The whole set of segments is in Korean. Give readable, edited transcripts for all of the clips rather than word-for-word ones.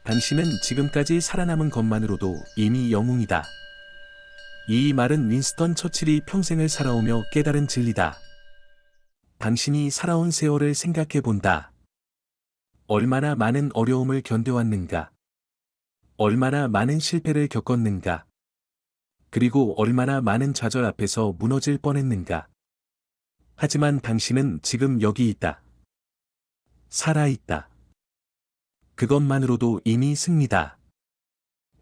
당신은 지금까지 살아남은 것만으로도 이미 영웅이다. 이 말은 윈스턴 처칠이 평생을 살아오며 깨달은 진리다. 당신이 살아온 세월을 생각해 본다. 얼마나 많은 어려움을 견뎌왔는가. 얼마나 많은 실패를 겪었는가. 그리고 얼마나 많은 좌절 앞에서 무너질 뻔했는가. 하지만 당신은 지금 여기 있다. 살아있다. 그것만으로도 이미 승리다.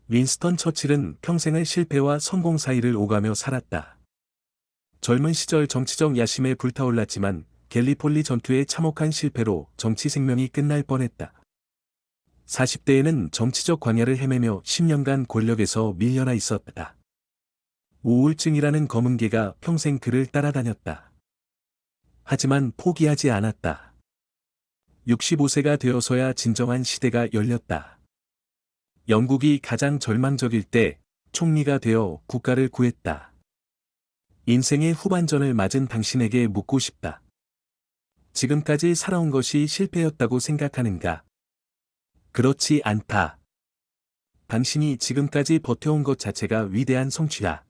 윈스턴 처칠은 평생을 실패와 성공 사이를 오가며 살았다. 젊은 시절 정치적 야심에 불타올랐지만 갤리폴리 전투의 참혹한 실패로 정치 생명이 끝날 뻔했다. 40대에는 정치적 광야를 헤매며 10년간 권력에서 밀려나 있었다. 우울증이라는 검은 개가 평생 그를 따라다녔다. 하지만 포기하지 않았다. 65세가 되어서야 진정한 시대가 열렸다. 영국이 가장 절망적일 때 총리가 되어 국가를 구했다. 인생의 후반전을 맞은 당신에게 묻고 싶다. 지금까지 살아온 것이 실패였다고 생각하는가? 그렇지 않다. 당신이 지금까지 버텨온 것 자체가 위대한 성취다.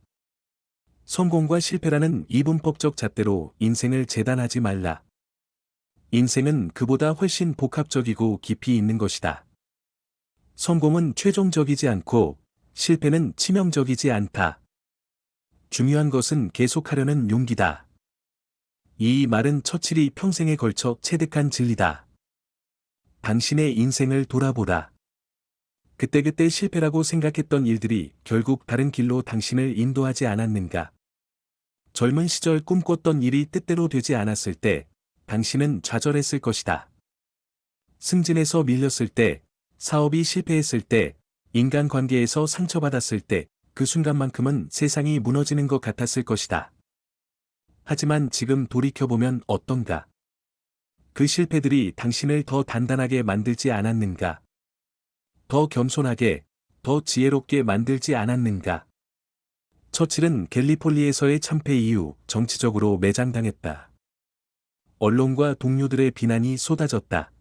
성공과 실패라는 이분법적 잣대로 인생을 재단하지 말라. 인생은 그보다 훨씬 복합적이고 깊이 있는 것이다. 성공은 최종적이지 않고 실패는 치명적이지 않다. 중요한 것은 계속하려는 용기다. 이 말은 처칠이 평생에 걸쳐 체득한 진리다. 당신의 인생을 돌아보라. 그때그때 실패라고 생각했던 일들이 결국 다른 길로 당신을 인도하지 않았는가? 젊은 시절 꿈꿨던 일이 뜻대로 되지 않았을 때 당신은 좌절했을 것이다. 승진에서 밀렸을 때, 사업이 실패했을 때, 인간관계에서 상처받았을 때, 그 순간만큼은 세상이 무너지는 것 같았을 것이다. 하지만 지금 돌이켜보면 어떤가? 그 실패들이 당신을 더 단단하게 만들지 않았는가? 더 겸손하게, 더 지혜롭게 만들지 않았는가? 처칠은 갤리폴리에서의 참패 이후 정치적으로 매장당했다. 언론과 동료들의 비난이 쏟아졌다.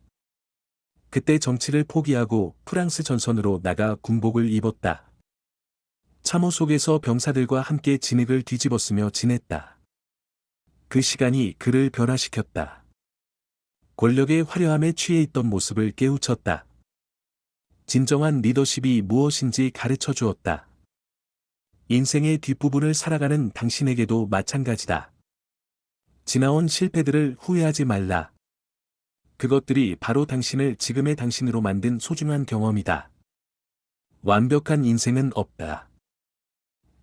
그때 정치를 포기하고 프랑스 전선으로 나가 군복을 입었다. 참호 속에서 병사들과 함께 진흙을 뒤집었으며 지냈다. 그 시간이 그를 변화시켰다. 권력의 화려함에 취해 있던 모습을 깨우쳤다. 진정한 리더십이 무엇인지 가르쳐 주었다. 인생의 뒷부분을 살아가는 당신에게도 마찬가지다. 지나온 실패들을 후회하지 말라. 그것들이 바로 당신을 지금의 당신으로 만든 소중한 경험이다. 완벽한 인생은 없다.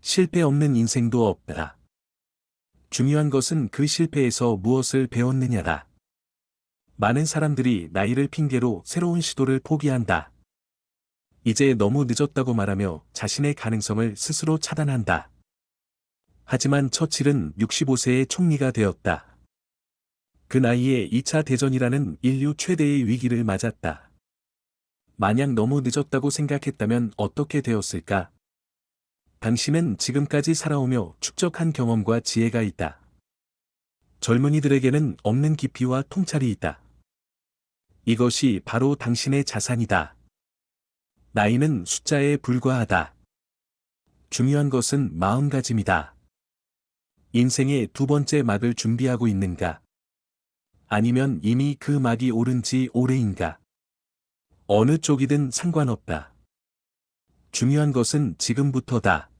실패 없는 인생도 없다. 중요한 것은 그 실패에서 무엇을 배웠느냐다. 많은 사람들이 나이를 핑계로 새로운 시도를 포기한다. 이제 너무 늦었다고 말하며 자신의 가능성을 스스로 차단한다. 하지만 처칠은 65세의 총리가 되었다. 그 나이에 2차 대전이라는 인류 최대의 위기를 맞았다. 만약 너무 늦었다고 생각했다면 어떻게 되었을까? 당신은 지금까지 살아오며 축적한 경험과 지혜가 있다. 젊은이들에게는 없는 깊이와 통찰이 있다. 이것이 바로 당신의 자산이다. 나이는 숫자에 불과하다. 중요한 것은 마음가짐이다. 인생의 두 번째 막을 준비하고 있는가? 아니면 이미 그 막이 오른 지 오래인가? 어느 쪽이든 상관없다. 중요한 것은 지금부터다.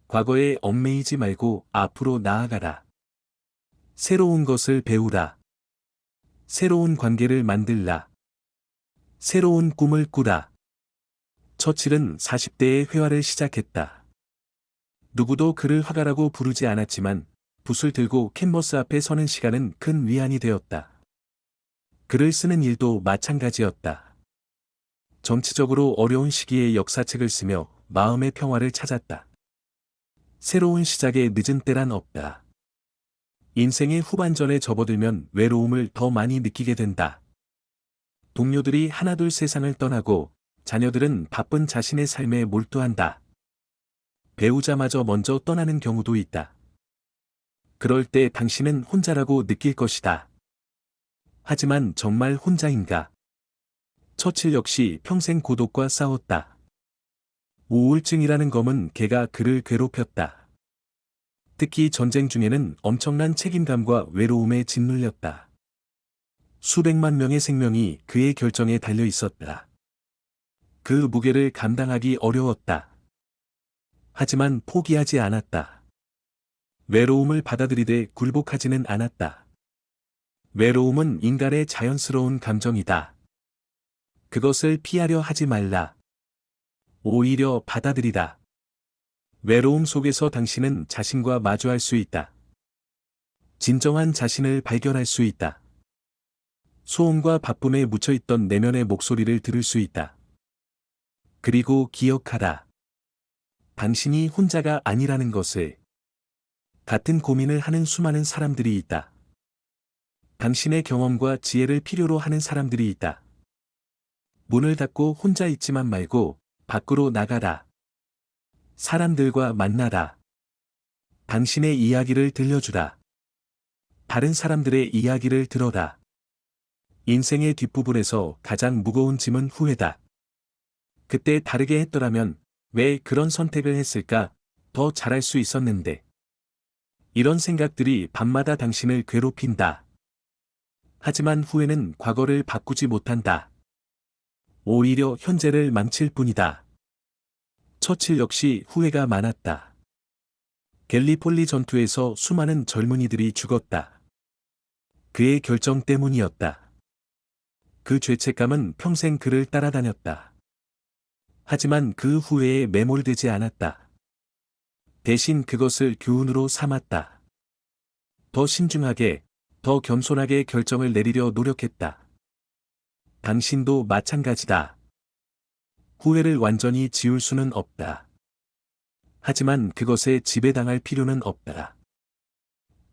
과거에 얽매이지 말고 앞으로 나아가라. 새로운 것을 배우라. 새로운 관계를 만들라. 새로운 꿈을 꾸라. 처칠은 40대에 회화를 시작했다. 누구도 그를 화가라고 부르지 않았지만 붓을 들고 캔버스 앞에 서는 시간은 큰 위안이 되었다. 글을 쓰는 일도 마찬가지였다. 정치적으로 어려운 시기에 역사책을 쓰며 마음의 평화를 찾았다. 새로운 시작에 늦은 때란 없다. 인생의 후반전에 접어들면 외로움을 더 많이 느끼게 된다. 동료들이 하나둘 세상을 떠나고 자녀들은 바쁜 자신의 삶에 몰두한다. 배우자마저 먼저 떠나는 경우도 있다. 그럴 때 당신은 혼자라고 느낄 것이다. 하지만 정말 혼자인가? 처칠 역시 평생 고독과 싸웠다. 우울증이라는 검은 개가 그를 괴롭혔다. 특히 전쟁 중에는 엄청난 책임감과 외로움에 짓눌렸다. 수백만 명의 생명이 그의 결정에 달려 있었다. 그 무게를 감당하기 어려웠다. 하지만 포기하지 않았다. 외로움을 받아들이되 굴복하지는 않았다. 외로움은 인간의 자연스러운 감정이다. 그것을 피하려 하지 말라. 오히려 받아들이다. 외로움 속에서 당신은 자신과 마주할 수 있다. 진정한 자신을 발견할 수 있다. 소음과 바쁨에 묻혀있던 내면의 목소리를 들을 수 있다. 그리고 기억하라. 당신이 혼자가 아니라는 것을. 같은 고민을 하는 수많은 사람들이 있다. 당신의 경험과 지혜를 필요로 하는 사람들이 있다. 문을 닫고 혼자 있지만 말고 밖으로 나가라. 사람들과 만나라. 당신의 이야기를 들려주라. 다른 사람들의 이야기를 들어라. 인생의 뒷부분에서 가장 무거운 짐은 후회다. 그때 다르게 했더라면 왜 그런 선택을 했을까? 더 잘할 수 있었는데. 이런 생각들이 밤마다 당신을 괴롭힌다. 하지만 후회는 과거를 바꾸지 못한다. 오히려 현재를 망칠 뿐이다. 처칠 역시 후회가 많았다. 갤리폴리 전투에서 수많은 젊은이들이 죽었다. 그의 결정 때문이었다. 그 죄책감은 평생 그를 따라다녔다. 하지만 그 후회에 매몰되지 않았다. 대신 그것을 교훈으로 삼았다. 더 신중하게, 더 겸손하게 결정을 내리려 노력했다. 당신도 마찬가지다. 후회를 완전히 지울 수는 없다. 하지만 그것에 지배당할 필요는 없다.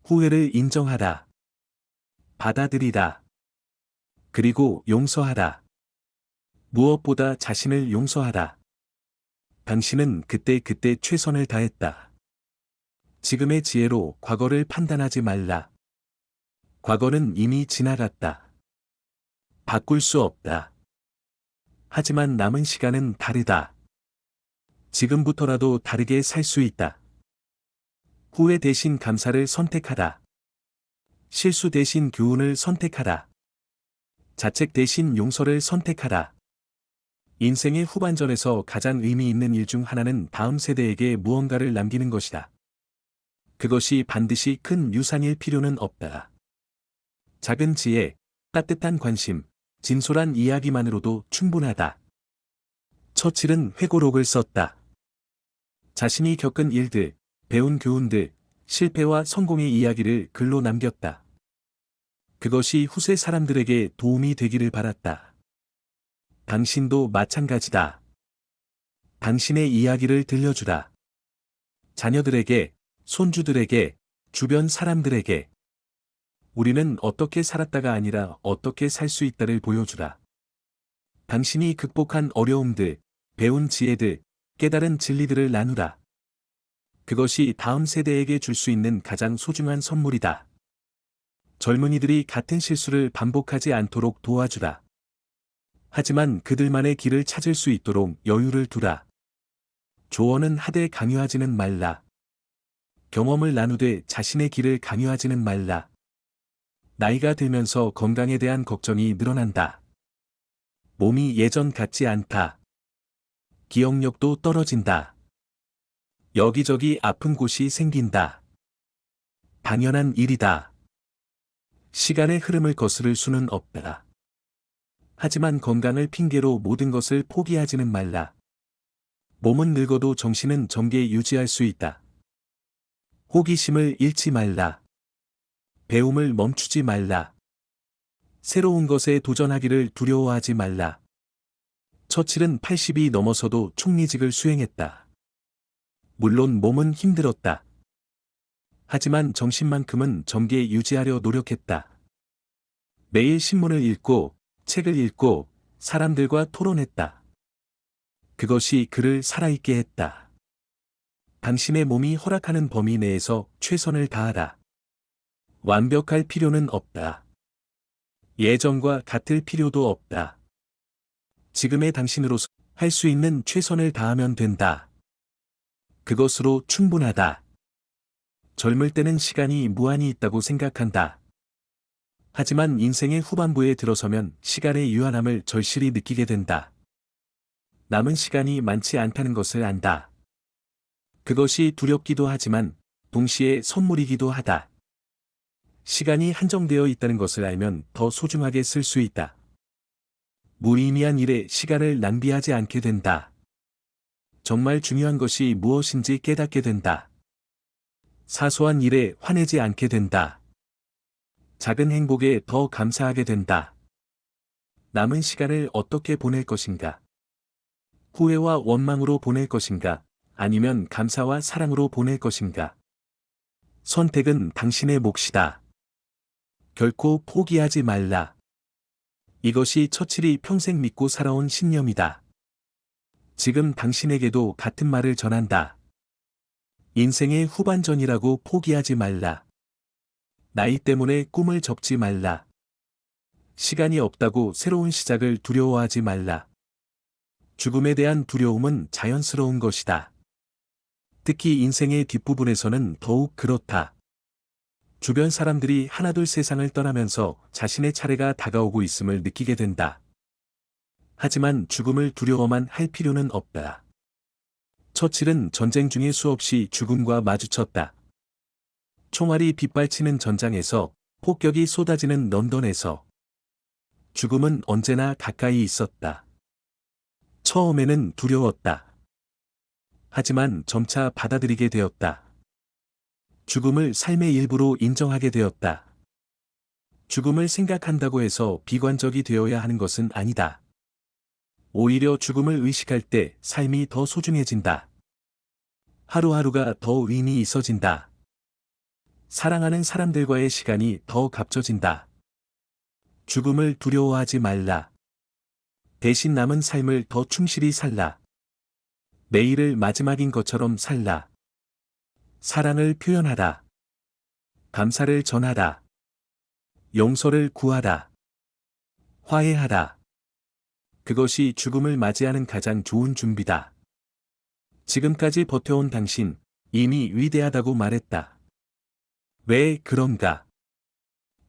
후회를 인정하라. 받아들이라. 그리고 용서하라. 무엇보다 자신을 용서하라. 당신은 그때 최선을 다했다. 지금의 지혜로 과거를 판단하지 말라. 과거는 이미 지나갔다. 바꿀 수 없다. 하지만 남은 시간은 다르다. 지금부터라도 다르게 살 수 있다. 후회 대신 감사를 선택하라. 실수 대신 교훈을 선택하라. 자책 대신 용서를 선택하라. 인생의 후반전에서 가장 의미 있는 일 중 하나는 다음 세대에게 무언가를 남기는 것이다. 그것이 반드시 큰 유산일 필요는 없다. 작은 지혜, 따뜻한 관심, 진솔한 이야기만으로도 충분하다. 처칠은 회고록을 썼다. 자신이 겪은 일들, 배운 교훈들, 실패와 성공의 이야기를 글로 남겼다. 그것이 후세 사람들에게 도움이 되기를 바랐다. 당신도 마찬가지다. 당신의 이야기를 들려주라. 자녀들에게, 손주들에게, 주변 사람들에게. 우리는 어떻게 살았다가 아니라 어떻게 살 수 있다를 보여주라. 당신이 극복한 어려움들, 배운 지혜들, 깨달은 진리들을 나누라. 그것이 다음 세대에게 줄 수 있는 가장 소중한 선물이다. 젊은이들이 같은 실수를 반복하지 않도록 도와주라. 하지만 그들만의 길을 찾을 수 있도록 여유를 두라. 조언은 하되 강요하지는 말라. 경험을 나누되 자신의 길을 강요하지는 말라. 나이가 들면서 건강에 대한 걱정이 늘어난다. 몸이 예전 같지 않다. 기억력도 떨어진다. 여기저기 아픈 곳이 생긴다. 당연한 일이다. 시간의 흐름을 거스를 수는 없다. 하지만 건강을 핑계로 모든 것을 포기하지는 말라. 몸은 늙어도 정신은 정게 유지할 수 있다. 호기심을 잃지 말라. 배움을 멈추지 말라. 새로운 것에 도전하기를 두려워하지 말라. 처칠은 80이 넘어서도 총리직을 수행했다. 물론 몸은 힘들었다. 하지만 정신만큼은 정게 유지하려 노력했다. 매일 신문을 읽고, 책을 읽고, 사람들과 토론했다. 그것이 그를 살아있게 했다. 당신의 몸이 허락하는 범위 내에서 최선을 다하라. 완벽할 필요는 없다. 예전과 같을 필요도 없다. 지금의 당신으로서 할 수 있는 최선을 다하면 된다. 그것으로 충분하다. 젊을 때는 시간이 무한히 있다고 생각한다. 하지만 인생의 후반부에 들어서면 시간의 유한함을 절실히 느끼게 된다. 남은 시간이 많지 않다는 것을 안다. 그것이 두렵기도 하지만 동시에 선물이기도 하다. 시간이 한정되어 있다는 것을 알면 더 소중하게 쓸 수 있다. 무의미한 일에 시간을 낭비하지 않게 된다. 정말 중요한 것이 무엇인지 깨닫게 된다. 사소한 일에 화내지 않게 된다. 작은 행복에 더 감사하게 된다. 남은 시간을 어떻게 보낼 것인가? 후회와 원망으로 보낼 것인가? 아니면 감사와 사랑으로 보낼 것인가? 선택은 당신의 몫이다. 결코 포기하지 말라. 이것이 처칠이 평생 믿고 살아온 신념이다. 지금 당신에게도 같은 말을 전한다. 인생의 후반전이라고 포기하지 말라. 나이 때문에 꿈을 접지 말라. 시간이 없다고 새로운 시작을 두려워하지 말라. 죽음에 대한 두려움은 자연스러운 것이다. 특히 인생의 뒷부분에서는 더욱 그렇다. 주변 사람들이 하나둘 세상을 떠나면서 자신의 차례가 다가오고 있음을 느끼게 된다. 하지만 죽음을 두려워만 할 필요는 없다. 처칠은 전쟁 중에 수없이 죽음과 마주쳤다. 총알이 빗발치는 전장에서, 폭격이 쏟아지는 런던에서. 죽음은 언제나 가까이 있었다. 처음에는 두려웠다. 하지만 점차 받아들이게 되었다. 죽음을 삶의 일부로 인정하게 되었다. 죽음을 생각한다고 해서 비관적이 되어야 하는 것은 아니다. 오히려 죽음을 의식할 때 삶이 더 소중해진다. 하루하루가 더 의미 있어진다. 사랑하는 사람들과의 시간이 더 값져진다. 죽음을 두려워하지 말라. 대신 남은 삶을 더 충실히 살라. 내일을 마지막인 것처럼 살라. 사랑을 표현하라. 감사를 전하라. 용서를 구하라. 화해하라. 그것이 죽음을 맞이하는 가장 좋은 준비다. 지금까지 버텨온 당신, 이미 위대하다고 말했다. 왜 그런가?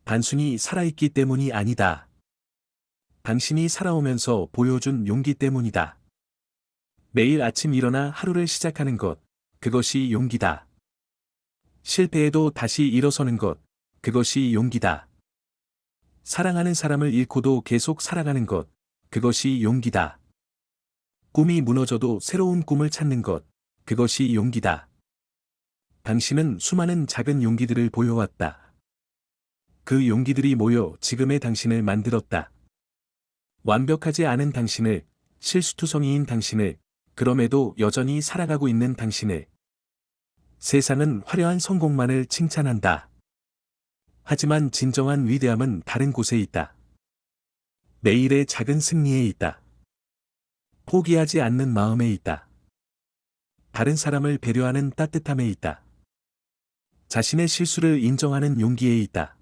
단순히 살아있기 때문이 아니다. 당신이 살아오면서 보여준 용기 때문이다. 매일 아침 일어나 하루를 시작하는 것, 그것이 용기다. 실패해도 다시 일어서는 것, 그것이 용기다. 사랑하는 사람을 잃고도 계속 살아가는 것, 그것이 용기다. 꿈이 무너져도 새로운 꿈을 찾는 것, 그것이 용기다. 당신은 수많은 작은 용기들을 보여왔다. 그 용기들이 모여 지금의 당신을 만들었다. 완벽하지 않은 당신을, 실수투성이인 당신을, 그럼에도 여전히 살아가고 있는 당신을. 세상은 화려한 성공만을 칭찬한다. 하지만 진정한 위대함은 다른 곳에 있다. 내일의 작은 승리에 있다. 포기하지 않는 마음에 있다. 다른 사람을 배려하는 따뜻함에 있다. 자신의 실수를 인정하는 용기에 있다.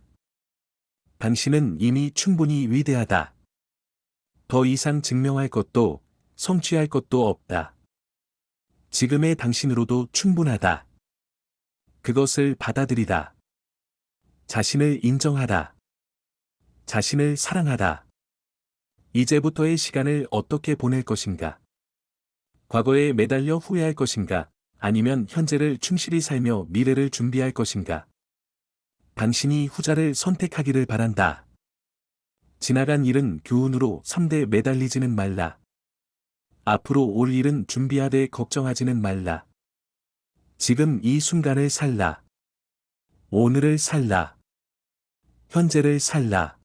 당신은 이미 충분히 위대하다. 더 이상 증명할 것도, 성취할 것도 없다. 지금의 당신으로도 충분하다. 그것을 받아들이다. 자신을 인정하다. 자신을 사랑하다. 이제부터의 시간을 어떻게 보낼 것인가? 과거에 매달려 후회할 것인가? 아니면 현재를 충실히 살며 미래를 준비할 것인가? 당신이 후자를 선택하기를 바란다. 지나간 일은 교훈으로 삼되 매달리지는 말라. 앞으로 올 일은 준비하되 걱정하지는 말라. 지금 이 순간을 살라. 오늘을 살라. 현재를 살라.